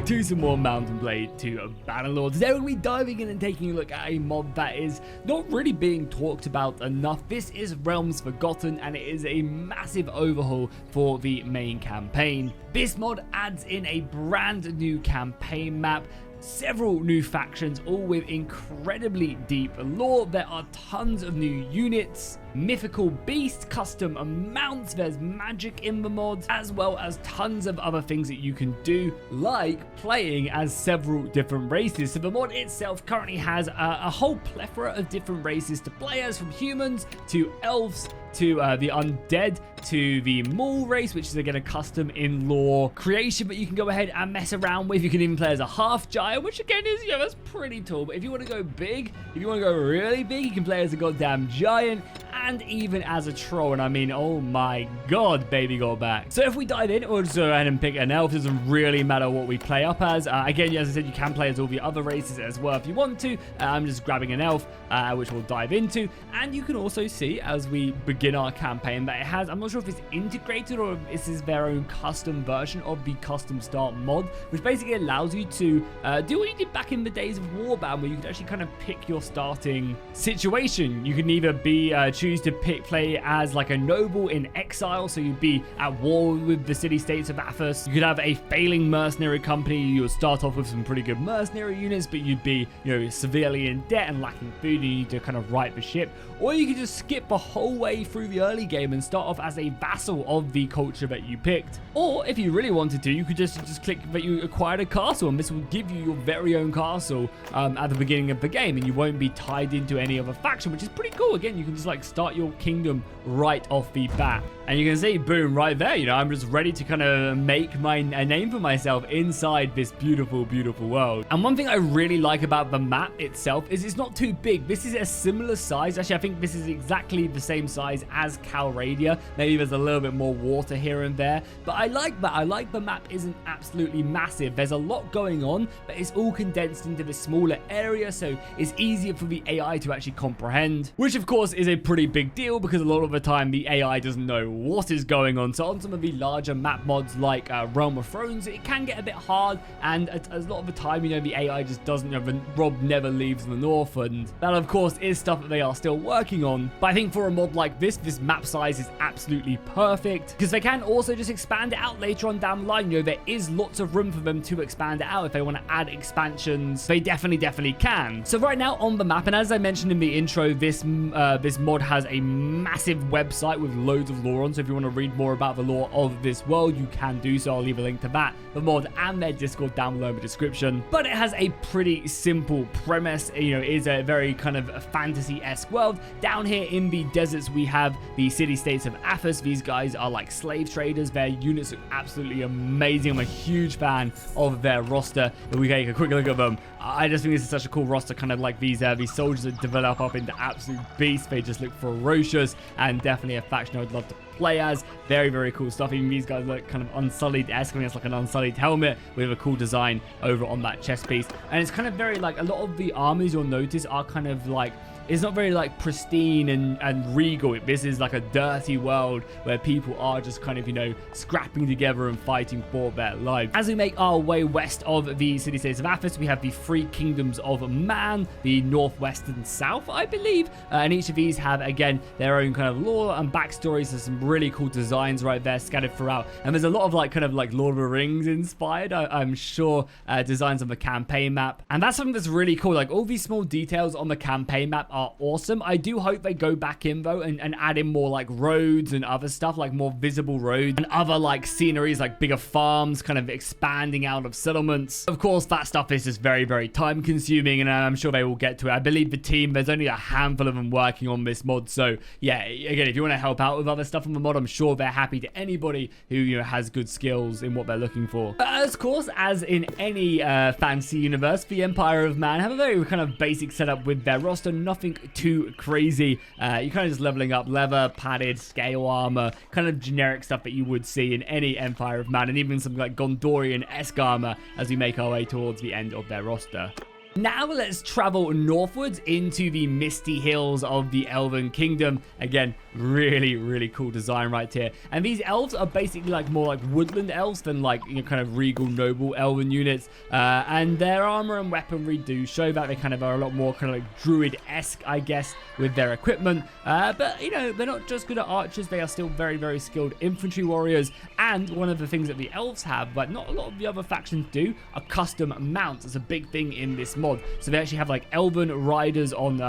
to some more Mountain Blade to Bannerlord. Today we'll be diving in and taking a look at a mod that is not really being talked about enough. This is Realms Forgotten, and it is a massive overhaul for the main campaign. This mod adds in a brand new campaign map, several new factions, all with incredibly deep lore. There are tons of new units, mythical beasts, custom mounts, there's magic in the mods, as well as tons of other things that you can do, like playing as several different races. So the mod itself currently has a whole plethora of different races to play as, from humans to elves to the undead to the Maul race, which is again a custom in lore creation that you can go ahead and mess around with. You can even play as a half giant, which again is, that's pretty tall. But if you want to go big, if you want to go really big, you can play as a goddamn giant and even as a troll. And I mean, oh my god, baby, go back. So if we dive in, we'll just go ahead and pick an elf. It doesn't really matter what we play up as. Again, as I said, you can play as all the other races as well if you want to. I'm just grabbing an elf, which we'll dive into. And you can also see as we begin our campaign that it has, I'm not sure if it's integrated or if this is their own custom version of the custom start mod, which basically allows you to do what you did back in the days of Warbound, where you could actually kind of pick your starting situation. You can either be choose to play as like a noble in exile, so you'd be at war with the city-states of Aeurth. You could have a failing mercenary company. You would start off with some pretty good mercenary units, but you'd be, severely in debt and lacking food, and you need to kind of right the ship. Or you could just skip the whole way through the early game and start off as a vassal of the culture that you picked. Or if you really wanted to, you could just click that you acquired a castle, and this will give you your very own castle at the beginning of the game, and you won't be tied into any other faction, which is pretty cool. Again, you can just like start your kingdom right off the bat. And you can see, boom, right there, I'm just ready to kind of make a name for myself inside this beautiful, beautiful world. And one thing I really like about the map itself is it's not too big. This is a similar size. Actually, I think this is exactly the same size as Calradia. Maybe there's a little bit more water here and there, but I like that. I like the map isn't absolutely massive. There's a lot going on, but it's all condensed into this smaller area, so it's easier for the AI to actually comprehend, which of course is a pretty big deal because a lot of the time the AI doesn't know what is going on. So on some of the larger map mods like Realm of Thrones, it can get a bit hard, and a lot of the time, the AI just doesn't, Rob never leaves the north, and that of course is stuff that they are still working on. But I think for a mod like this map size is absolutely perfect, because they can also just expand it out later on down the line. There is lots of room for them to expand it out. If they want to add expansions, they definitely can. So right now on the map, and as I mentioned in the intro, this mod has a massive website with loads of lore on. So if you want to read more about the lore of this world, you can do so. I'll leave a link to that, the mod, and their Discord down below in the description. But it has a pretty simple premise. It is a very kind of fantasy-esque world. Down here in the deserts, we have the city-states of Aeurth. These guys are like slave traders. Their units look absolutely amazing. I'm a huge fan of their roster. If we take a quick look at them, I just think this is such a cool roster, kind of like these soldiers that develop up into absolute beasts. They just look ferocious, and definitely a faction I would love to play as. Very, very cool stuff. Even these guys look kind of Unsullied-esque. I mean, it's like an Unsullied helmet with a cool design over on that chest piece. And it's kind of very like, a lot of the armies you'll notice are kind of like, it's not very like pristine and regal. This is like a dirty world where people are just kind of, scrapping together and fighting for their lives. As we make our way west of the city-states of Aeurth, we have the three kingdoms of Man, the northwest and south, I believe. And each of these have, again, their own kind of lore and backstories. There's some really cool designs right there scattered throughout. And there's a lot of like kind of like Lord of the Rings inspired, I'm sure, designs on the campaign map. And that's something that's really cool. Like all these small details on the campaign map are awesome. I do hope they go back in though and add in more like roads and other stuff, like more visible roads and other like sceneries, like bigger farms kind of expanding out of settlements. Of course, that stuff is just very, very time consuming, and I'm sure they will get to it. I believe the team, there's only a handful of them working on this mod. So yeah, again, if you want to help out with other stuff on the mod, I'm sure they're happy to anybody who has good skills in what they're looking for. But of course, as in any fantasy universe, the Empire of Man have a very kind of basic setup with their roster. Nothing too crazy. You're kind of just leveling up leather, padded, scale armor, kind of generic stuff that you would see in any Empire of Man, and even some like Gondorian-esque armor as we make our way towards the end of their roster. Now let's travel northwards into the misty hills of the Elven Kingdom. Again, Really, really cool design right here. And these elves are basically like more like woodland elves than like, you know, kind of regal noble elven units. And their armor and weaponry do show that they kind of are a lot more kind of like druid-esque, I guess, with their equipment. But, you know, they're not just good at archers. They are still very, very skilled infantry warriors. And one of the things that the elves have, but not a lot of the other factions do, are custom mounts. It's a big thing in this mod. So they actually have like elven riders on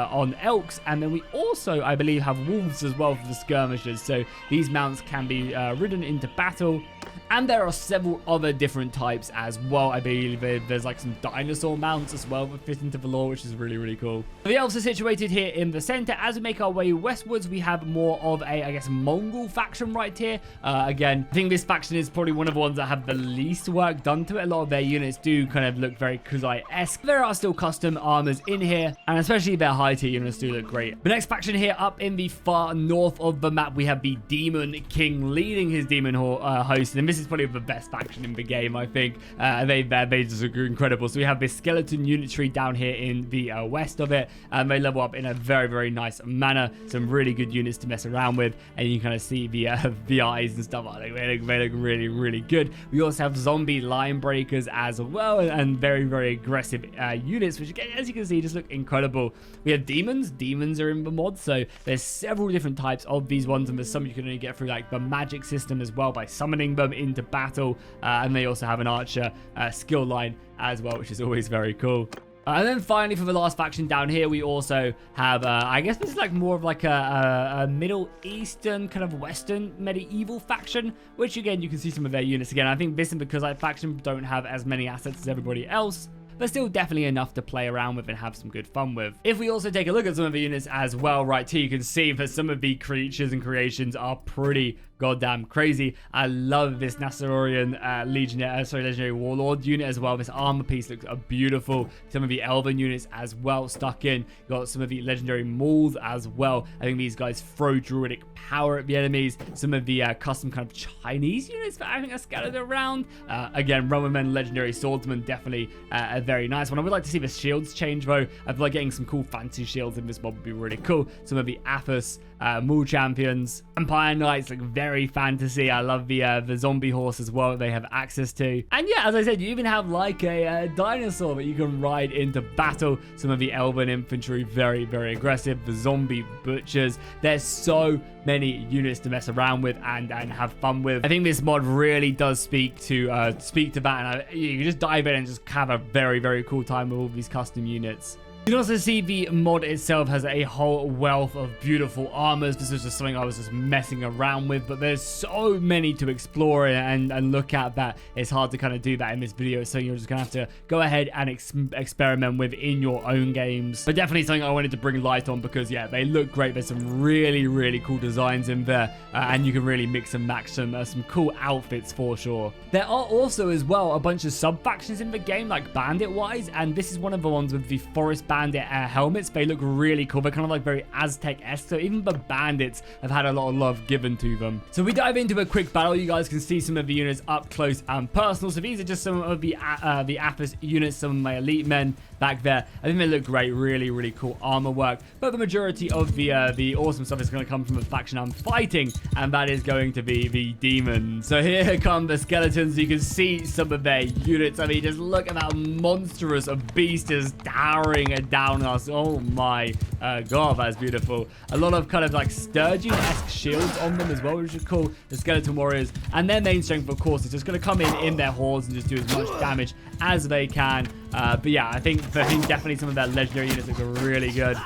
elks. And then we also, I believe, have wolves as well for the skirmishers. So these mounts can be ridden into battle. And there are several other different types as well. I believe there's like some dinosaur mounts as well that fit into the lore, which is really, really cool. The elves are situated here in the center. As we make our way westwards, we have more of a, I guess, Mongol faction right here. Again, I think this faction is probably one of the ones that have the least work done to it. A lot of their units do kind of look very Khuzai-esque. There are still custom armors in here, and especially their high tier units do look great. The next faction here up in the far north of the map, we have the Demon King leading his demon host, and this is probably the best faction in the game, I think. They just look incredible. So we have this skeleton unitary down here in the west of it, and they level up in a very, very nice manner. Some really good units to mess around with, and you can kind of see the eyes and stuff. They look really, really good. We also have zombie line breakers as well, and very, very aggressive units, which again, as you can see, just look incredible. We have demons. Demons are in the mod, so there's several different types of these ones, and there's some you can only get through like the magic system as well by summoning them into battle. And they also have an archer skill line as well, which is always very cool. And then finally, for the last faction down here, we also have, I guess this is like more of like a Middle Eastern, kind of Western medieval faction, which again, you can see some of their units again. I think this and because faction don't have as many assets as everybody else, but still definitely enough to play around with and have some good fun with. If we also take a look at some of the units as well, right here, you can see that some of the creatures and creations are pretty goddamn crazy. I love this Nassaurian legendary warlord unit as well. This armor piece looks beautiful. Some of the elven units as well stuck in. You got some of the legendary mauls as well. I think these guys throw druidic power at the enemies. Some of the custom kind of Chinese units that I think are scattered around. Again, Roman men legendary swordsman, definitely a very nice one. I would like to see the shields change though. I feel like getting some cool fancy shields in this mod would be really cool. Some of the Athos Maul champions, Empire Knights look very fantasy. I love the zombie horse as well that they have access to. And yeah, as I said, you even have like a dinosaur that you can ride into battle. Some of the elven infantry, very, very aggressive. The zombie butchers. There's so many units to mess around with and have fun with. I think this mod really does speak to that, and you can just dive in and just have a very, very cool time with all these custom units. You can also see the mod itself has a whole wealth of beautiful armors. This is just something I was just messing around with, but there's so many to explore and look at that it's hard to kind of do that in this video. So you're just going to have to go ahead and experiment with in your own games. But definitely something I wanted to bring light on because, yeah, they look great. There's some really, really cool designs in there, and you can really mix and match some cool outfits for sure. There are also as well a bunch of sub-factions in the game, like bandit-wise, and this is one of the ones with the forest bandit helmets. They look really cool. They're kind of like very Aztec-esque, so even the bandits have had a lot of love given to them. So we dive into a quick battle. You guys can see some of the units up close and personal. So these are just some of the Athos units, some of my elite men back there. I think they look great. Really, really cool armor work. But the majority of the awesome stuff is going to come from the faction I'm fighting, and that is going to be the demons. So here come the skeletons. You can see some of their units. I mean, just look at that monstrous beast is towering down on us. Oh my god, that's beautiful. A lot of kind of like sturgeon-esque shields on them as well, which is cool. The skeleton warriors, and their main strength, of course, is just going to come in their hordes and just do as much damage as they can. But yeah, I think definitely some of their legendary units look really good.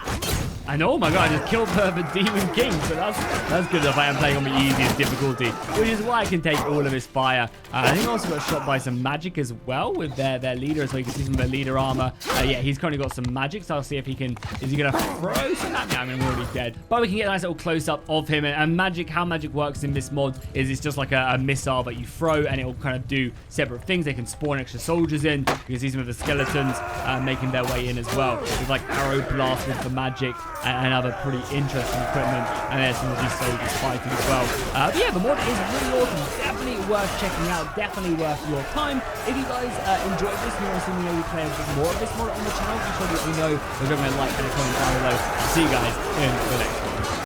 And oh my god, I just killed the Demon King, so that's good enough. I am playing on the easiest difficulty, which is why I can take all of his fire. I think I also got shot by some magic as well with their leader, so you can see some of their leader armor. Yeah, he's currently got some magic, so I'll see if he can, is he going to throw some at me? I mean, I'm already dead. But we can get a nice little close-up of him, and magic, how magic works in this mod is it's just like a missile that you throw, and it will kind of do separate things. They can spawn extra soldiers in. You can see some of the skeletons making their way in as well. There's like arrow blast with the magic, and other pretty interesting equipment, and there's some of these soldiers fighting as well. But yeah, the mod is really awesome. Definitely worth checking out. Definitely worth your time. If you guys enjoyed this and you want to see me maybe play a bit more of this mod on the channel, be sure to let me know. Leave a like and a comment down below. See you guys in the next one.